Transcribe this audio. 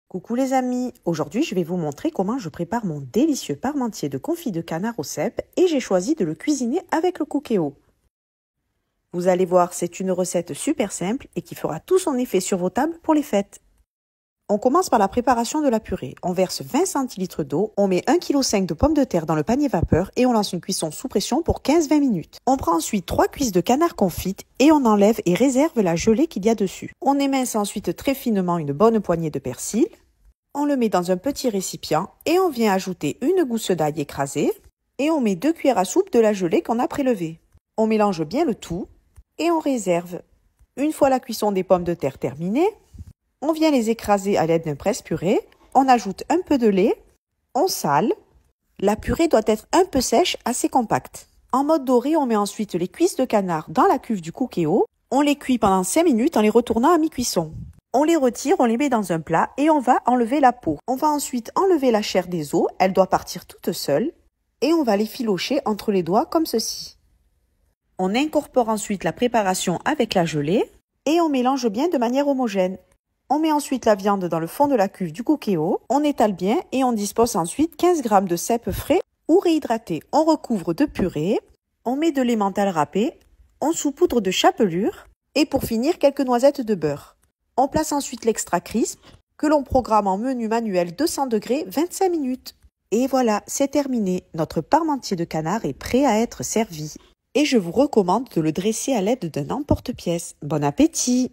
Coucou les amis, aujourd'hui je vais vous montrer comment je prépare mon délicieux parmentier de confit de canard au cèpe et j'ai choisi de le cuisiner avec le Cookéo. Vous allez voir, c'est une recette super simple et qui fera tout son effet sur vos tables pour les fêtes. On commence par la préparation de la purée. On verse 20 centilitres d'eau, on met 1,5 kg de pommes de terre dans le panier vapeur et on lance une cuisson sous pression pour 15-20 minutes. On prend ensuite 3 cuisses de canard confites et on enlève et réserve la gelée qu'il y a dessus. On émince ensuite très finement une bonne poignée de persil. On le met dans un petit récipient et on vient ajouter une gousse d'ail écrasée et on met 2 cuillères à soupe de la gelée qu'on a prélevée. On mélange bien le tout et on réserve. Une fois la cuisson des pommes de terre terminée, on vient les écraser à l'aide d'un presse-purée, on ajoute un peu de lait, on sale. La purée doit être un peu sèche, assez compacte. En mode doré, on met ensuite les cuisses de canard dans la cuve du Cookéo. On les cuit pendant 5 minutes en les retournant à mi-cuisson. On les retire, on les met dans un plat et on va enlever la peau. On va ensuite enlever la chair des os, elle doit partir toute seule. Et on va les filocher entre les doigts comme ceci. On incorpore ensuite la préparation avec la gelée et on mélange bien de manière homogène. On met ensuite la viande dans le fond de la cuve du Cookéo, on étale bien et on dispose ensuite 15 g de cèpe frais ou réhydraté. On recouvre de purée, on met de l'emmental râpé, on saupoudre de chapelure et pour finir quelques noisettes de beurre. On place ensuite l'extra crisp que l'on programme en menu manuel 200 degrés 25 minutes. Et voilà, c'est terminé. Notre parmentier de canard est prêt à être servi. Et je vous recommande de le dresser à l'aide d'un emporte-pièce. Bon appétit!